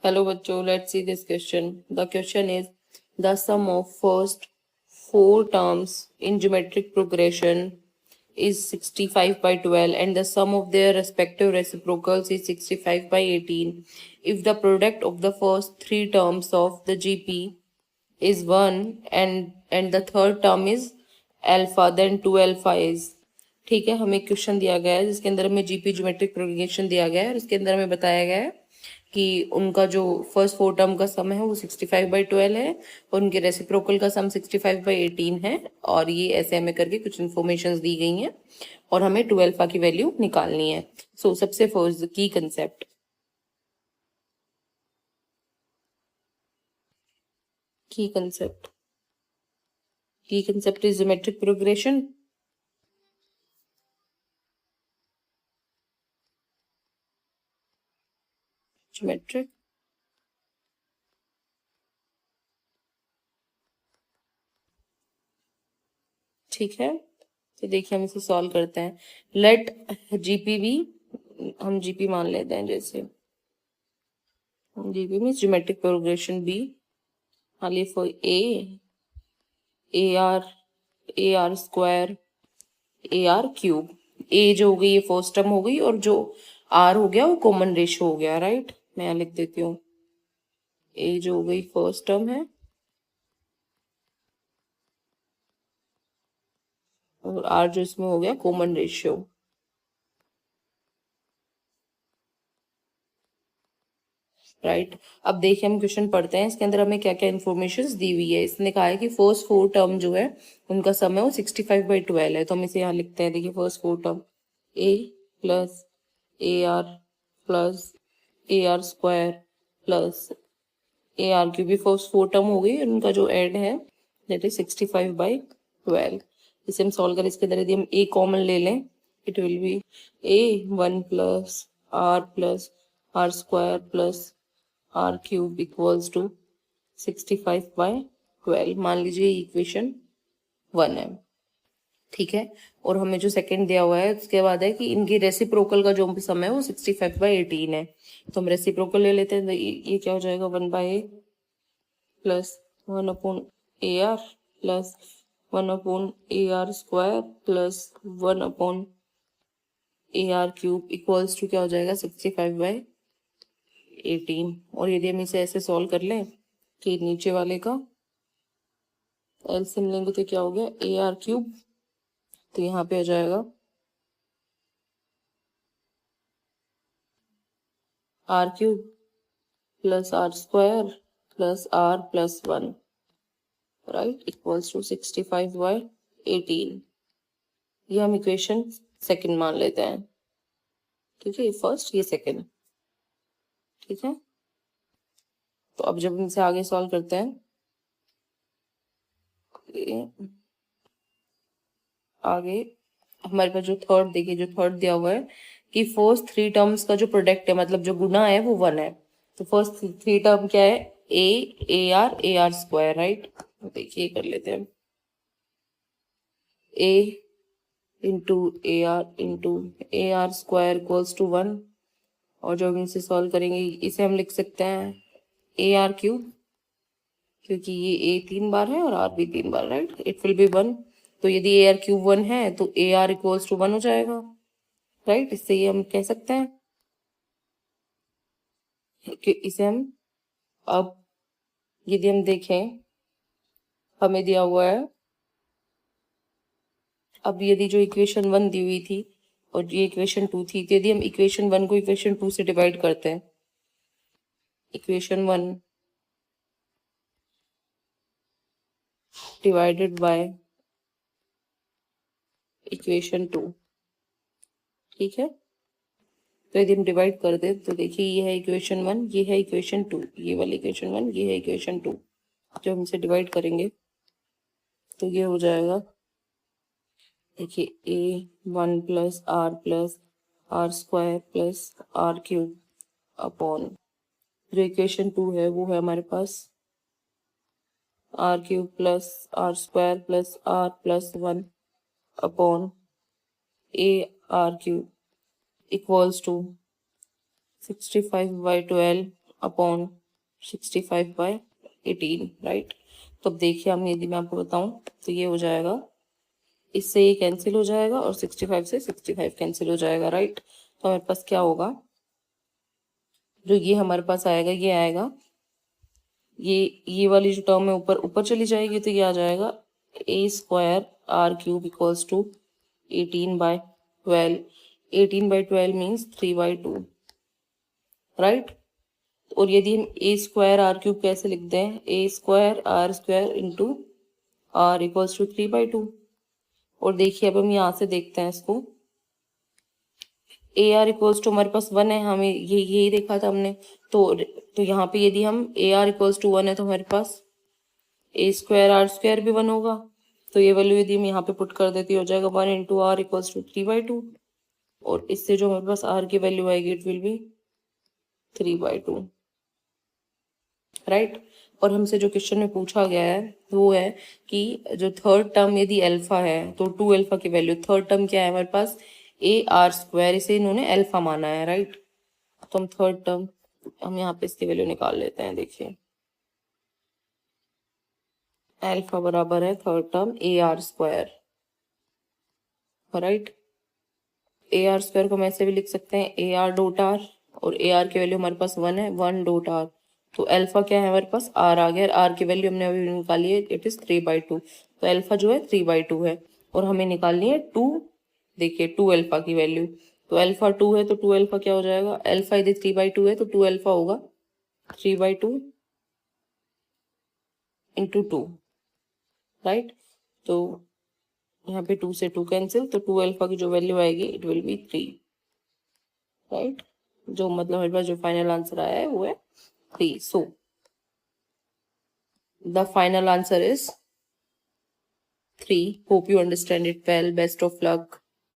Hello बच्चों, let's see this question. The question is the sum of first four terms in geometric progression is 65 by 12 and the sum of their respective reciprocals is 65 by 18. If the product of the first three terms of the GP is 1 and the third term is alpha, then 2 alpha is. ठीक है, हमें question दिया गया है जिसके अंदर हमें GP geometric progression दिया गया है और उसके अंदर हमें बताया गया है कि उनका जो फर्स्ट फोर टर्म का सम है वो 65 बाई 12 है और उनके रेसिप्रोकल का सम 65 बाई 18 है और ये ऐसे हमें करके कुछ इन्फॉर्मेशन दी गई हैं और हमें 2 अल्फा की वैल्यू निकालनी है. सो सबसे फर्स्ट की concept is geometric progression. Geometric. ठीक है, तो देखिए हम इसे सॉल्व करते हैं. लेट जीपी भी, हम जीपी मान लेते हैं, जैसे GP means geometric progression B. मान लीजिए for A are square A are cube. A जो हो गई ये फर्स्ट टर्म हो गई और जो आर हो गया वो कॉमन रेशियो हो गया. राइट, मैं यहाँ लिख देती हूँ. ए जो हो गई फर्स्ट टर्म है और आर जो इसमें हो गया कॉमन रेशियो. राइट, अब देखिए हम क्वेश्चन पढ़ते हैं. इसके अंदर हमें क्या क्या इन्फॉर्मेशन दी हुई है. इसने कहा है कि फर्स्ट फोर टर्म जो है उनका सम है वो 65 बाई 12 है. तो हम इसे यहाँ लिखते हैं. देखिए first four term A plus A r plus A R square plus A R cube भी फर्स्ट फोर टर्म हो गई. उनका जो एड है दैट इज 65 बाई 12. इसे हम सॉल्व करें. इसके अंदर यदि हम ए कॉमन ले लें it will be a 1 plus are square plus are cube equals to 65 by 12. मान लीजिए इक्वेशन 1 है. ठीक है, और हमें जो सेकंड दिया हुआ है उसके बाद है कि इनकी रेसिप्रोकल का जो सम है वो 65 बाई 18 है. तो हम रेसिप्रोकल ले लेते हैं. तो ये क्या हो जाएगा 1 by a plus 1 upon A r plus 1 upon A R square plus 1 upon A R cube equals to क्या हो जाएगा 65 बाई 18. और यदि हम इसे ऐसे सॉल्व कर लें कि नीचे वाले का एलसीएम लेंगे तो क्या हो गया ए आर क्यूब. तो यहाँ पे हो जाएगा r cube plus are square plus are plus 1 right equals to 65 by 18. ये हम इक्वेशन सेकंड मान लेते हैं. ठीक है, ये फर्स्ट ये सेकंड. ठीक है, तो अब जब इनसे आगे सॉल्व करते हैं आगे हमारे पास जो थर्ड, देखिए जो थर्ड दिया हुआ है कि फर्स्ट थ्री टर्म्स का जो प्रोडक्ट है मतलब जो गुना है वो 1 है. तो फर्स्ट थ्री टर्म क्या है ए आर स्क्वायर. राइट, देखिए कर लेते हैं. A into A are square equals to 1. और जो हम इसे सॉल्व करेंगे इसे हम लिख सकते हैं ए आर क्यूब, क्योंकि ये ए 3 बार है और आर भी 3 बार. Right, it will be 1. तो यदि ए आर क्यूब 1 है तो ए आर इक्वल्स टू 1 हो जाएगा. राइट, इससे ये हम कह सकते हैं कि इसे हम अब यदि हम देखें हमें दिया हुआ है. अब यदि जो इक्वेशन 1 दी हुई थी और ये इक्वेशन 2 थी, तो यदि हम इक्वेशन 1 को इक्वेशन 2 से डिवाइड करते हैं, इक्वेशन 1 डिवाइडेड बाय इक्वेशन 2. ठीक है, तो यदि हम डिवाइड कर दे तो देखिए ये है इक्वेशन 1, ये है इक्वेशन 2, ये वाली इक्वेशन 1, ये है इक्वेशन 2. जब हम इसे डिवाइड करेंगे तो ये हो जाएगा देखिए A 1 plus are square plus are cube upon जो इक्वेशन 2 है वो है हमारे पास R cube plus are square plus are plus 1 upon A R cube equals to 65 by 12 अपॉन 65/18, राइट। तो अब देखिए हम, यदि मैं आपको बताऊं तो ये हो जाएगा, इससे ये कैंसिल हो जाएगा और 65 से 65 कैंसिल हो जाएगा, राइट। तो हमारे पास क्या होगा, जो ये हमारे पास आएगा, ये आएगा, ये वाली जो टर्म है ऊपर ऊपर चली जाएगी, तो ये आ जाएगा a² r³ = 18/12। 18/12 means 3/2, right. और यदि हम a² r³ कैसे लिखते हैं, a² r² × r = 3/2। और देखिए अब हम यहाँ से देखते हैं इसको, AR = हमारे पास 1 है, हमें यही देखा था हमने। तो यहाँ पे यदि हम AR = 1 है तो हमारे पास a² r² भी 1 होगा। तो ये वैल्यू यदि हम यहाँ पे पुट कर देती, हो जाएगा 1 × r = 3/2। और इससे जो हमारे पास r की वैल्यू आएगी, इट विल बी 3/2, राइट। और हमसे जो क्वेश्चन में पूछा गया है वो है कि जो थर्ड टर्म यदि अल्फा है तो 2α की वैल्यू, थर्ड टर्म क्या है हमारे पास, AR², इसे इन्होंने अल्फा माना है, राइट। तो हम थर्ड टर्म, हम यहाँ पे इसकी वैल्यू निकाल लेते हैं। देखिए अल्फा बराबर है third term AR², right. AR² को हम ऐसे भी लिख सकते हैं AR.R, और AR की वैल्यू हमारे पास 1 है, 1.R। तो अल्फा क्या है हमारे पास, R आ गया, R की वैल्यू हमने अभी निकाली है, इट इज 3/2। तो अल्फा जो है 3/2 है, और हमें निकालनी है 2। देखिए 2α की वैल्यू, तो अल्फा 2 है तो 2α क्या हो जाएगा, अल्फा यदि 3/2 है तो 2α होगा 3/2 × 2, राइट। तो यहाँ पे 2 से 2 कैंसिल, तो 2α की जो वैल्यू आएगी इट विल बी 3, राइट। जो मतलब मेरे पास जो फाइनल आंसर आया है वो है 3। So the final answer is 3। Hope you understand it well. Best of luck.